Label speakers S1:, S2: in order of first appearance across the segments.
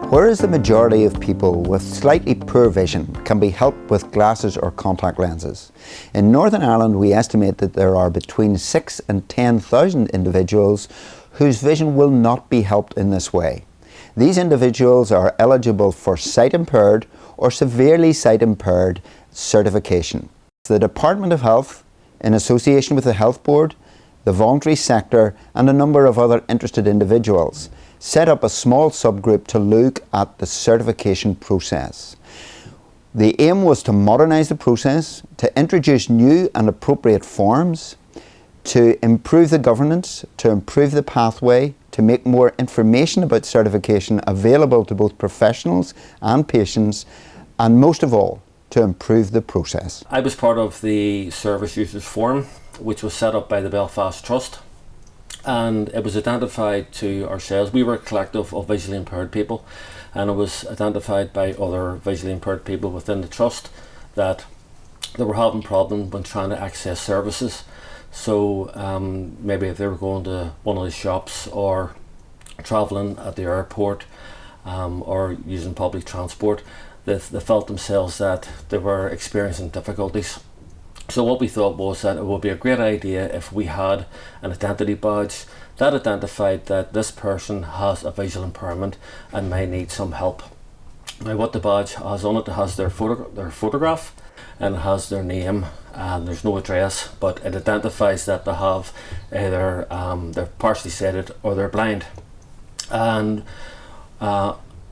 S1: Whereas the majority of people with slightly poor vision can be helped with glasses or contact lenses, in Northern Ireland we estimate that there are between 6,000 and 10,000 individuals whose vision will not be helped in this way. These individuals are eligible for sight impaired or severely sight impaired certification. The Department of Health, in association with the Health Board, the voluntary sector and a number of other interested individuals, set up a small subgroup to look at the certification process. The aim was to modernise the process, to introduce new and appropriate forms, to improve the governance, to improve the pathway, to make more information about certification available to both professionals and patients, and most of all, to improve the process.
S2: I was part of the Service Users Forum, which was set up by the Belfast Trust, and it was identified to ourselves. We were a collective of visually impaired people, and it was identified by other visually impaired people within the trust that they were having problems when trying to access services. So maybe if they were going to one of the shops or travelling at the airport or using public transport, they felt themselves that they were experiencing difficulties. So what we thought was that it would be a great idea if we had an identity badge that identified that this person has a visual impairment and may need some help. Now what the badge has on it, it has their photograph and it has their name, and there's no address, but it identifies that they have either they're partially sighted or they're blind. And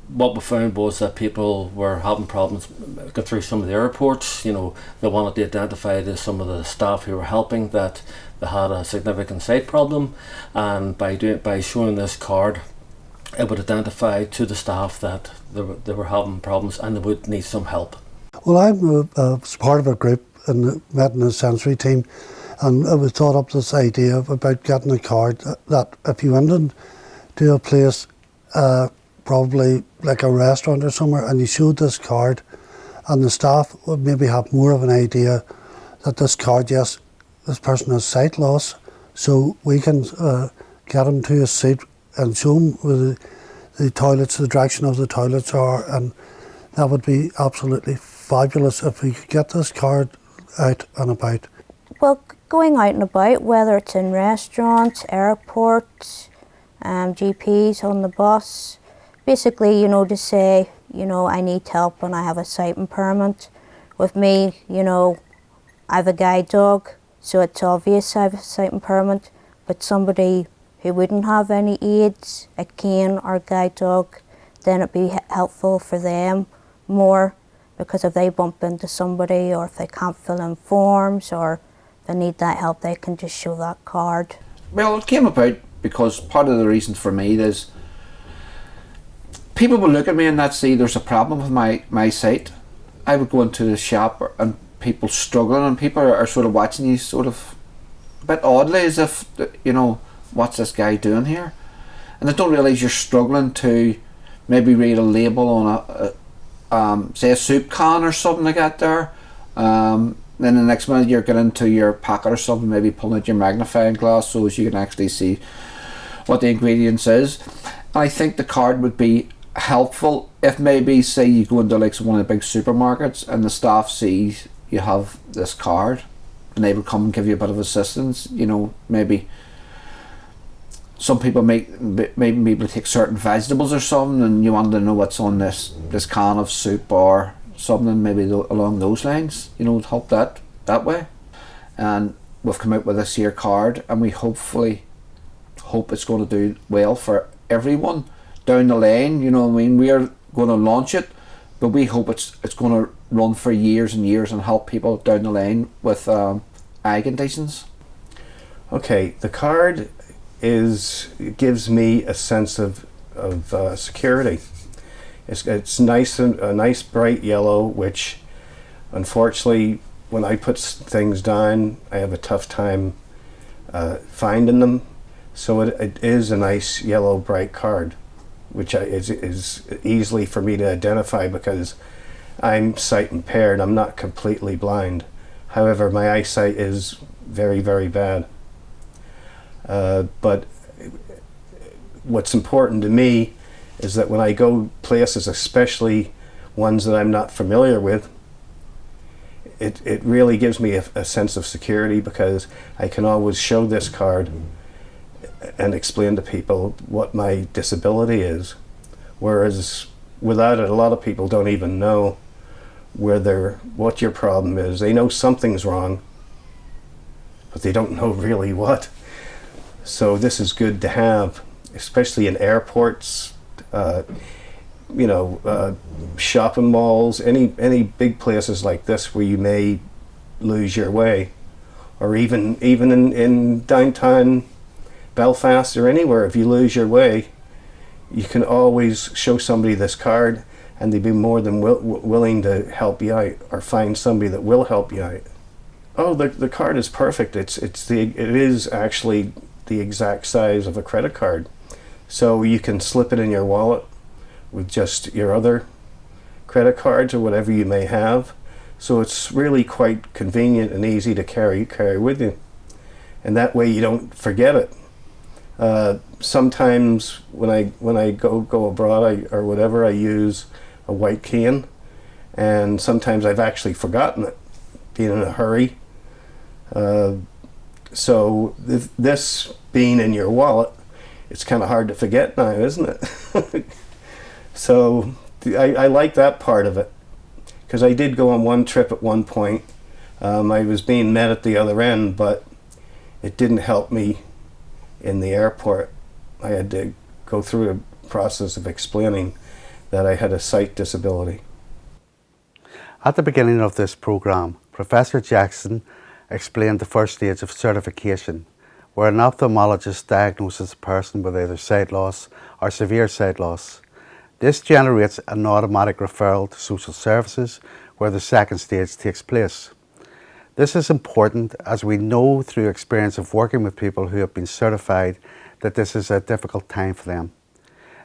S2: what we found was that people were having problems going through some of the airports. They wanted to identify to some of the staff who were helping that they had a significant sight problem, and by showing this card, it would identify to the staff that they were having problems and they would need some help.
S3: Well, I'm part of a group in the Retina Sensory team, and it was thought up this idea about getting a card that if you went into a place, probably like a restaurant or somewhere, and you showed this card, and the staff would maybe have more of an idea that this card, yes, this person has sight loss, so we can get them to a seat and show them where the toilets, the direction of the toilets are, and that would be absolutely fabulous if we could get this card out and about.
S4: Well, going out and about, whether it's in restaurants, airports, GPs, on the bus, basically, to say, I need help when I have a sight impairment. With me, I have a guide dog, so it's obvious I have a sight impairment, but somebody who wouldn't have any aids, a cane or a guide dog, then it'd be helpful for them more, because if they bump into somebody or if they can't fill in forms or they need that help, they can just show that card.
S5: Well, it came about because part of the reason for me is people will look at me and not see there's a problem with my sight. I would go into the shop and people struggling, and people are sort of watching you sort of a bit oddly, as if, what's this guy doing here? And they don't realise you're struggling to maybe read a label on say a soup can or something like that there. Then the next minute you're getting into your packet or something, maybe pulling out your magnifying glass so as you can actually see what the ingredients is. And I think the card would be helpful if maybe, say, you go into like one of the big supermarkets and the staff sees you have this card and they would come and give you a bit of assistance. Maybe some people maybe take certain vegetables or something, and you want to know what's on this can of soup or something, maybe along those lines, help that way. And we've come out with this here card, and we hopefully hope it's going to do well for everyone down the line. We are going to launch it, but we hope it's going to run for years and years and help people down the line with eye conditions.
S6: Okay, the card gives me a sense of security. It's nice, and a nice bright yellow, which unfortunately when I put things down I have a tough time finding them. So it is a nice yellow bright card, which is easily for me to identify because I'm sight impaired. I'm not completely blind. However, my eyesight is very, very bad. But what's important to me is that when I go places, especially ones that I'm not familiar with, it really gives me a sense of security, because I can always show this card and explain to people what my disability is. Whereas without it, a lot of people don't even know what your problem is. They know something's wrong, but they don't know really what. So this is good to have, especially in airports, shopping malls, any big places like this where you may lose your way, or even in downtown Belfast or anywhere. If you lose your way, you can always show somebody this card, and they'd be more than willing to help you out, or find somebody that will help you out. Oh, the card is perfect. It is actually the exact size of a credit card, so you can slip it in your wallet with just your other credit cards or whatever you may have. So it's really quite convenient and easy to carry with you, and that way you don't forget it. Sometimes when I go abroad or whatever, I use a white cane, and sometimes I've actually forgotten it, being in a hurry. So this being in your wallet, it's kind of hard to forget now, isn't it? So I like that part of it, because I did go on one trip at one point. I was being met at the other end, but it didn't help me in the airport. I had to go through a process of explaining that I had a sight disability.
S7: At the beginning of this programme, Professor Jackson explained the first stage of certification, where an ophthalmologist diagnoses a person with either sight loss or severe sight loss. This generates an automatic referral to social services, where the second stage takes place. This is important, as we know through experience of working with people who have been certified that this is a difficult time for them.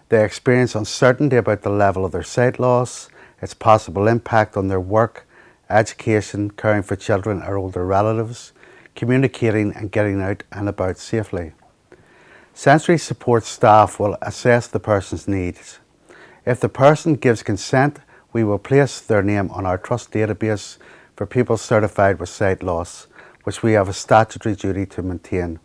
S7: They experience uncertainty about the level of their sight loss, its possible impact on their work, education, caring for children or older relatives, communicating and getting out and about safely. Sensory support staff will assess the person's needs. If the person gives consent, we will place their name on our trust database for people certified with sight loss, which we have a statutory duty to maintain.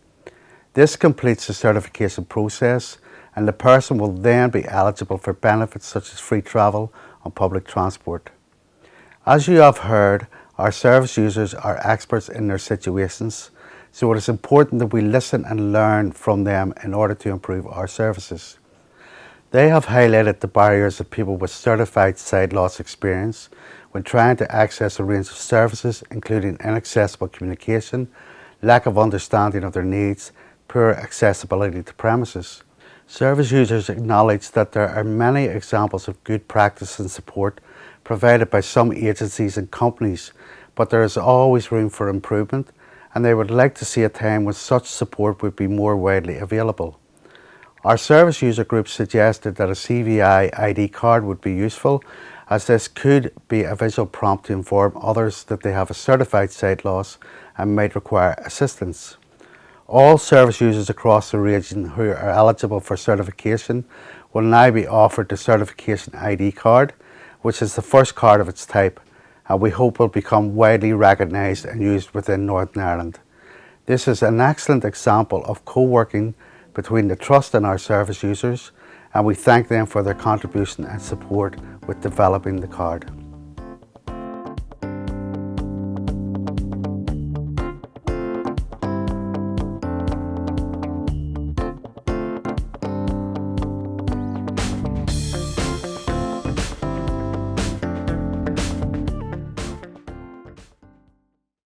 S7: This completes the certification process, and the person will then be eligible for benefits such as free travel on public transport. As you have heard, our service users are experts in their situations, so it is important that we listen and learn from them in order to improve our services. They have highlighted the barriers that people with certified sight loss experience when trying to access a range of services, including inaccessible communication, lack of understanding of their needs, poor accessibility to premises. Service users acknowledge that there are many examples of good practice and support provided by some agencies and companies, but there is always room for improvement, and they would like to see a time when such support would be more widely available. Our service user group suggested that a CVI ID card would be useful, as this could be a visual prompt to inform others that they have a certified sight loss and might require assistance. All service users across the region who are eligible for certification will now be offered the Certification ID card, which is the first card of its type, and we hope will become widely recognised and used within Northern Ireland. This is an excellent example of co-working between the Trust and our service users, and we thank them for their contribution and support with developing the card.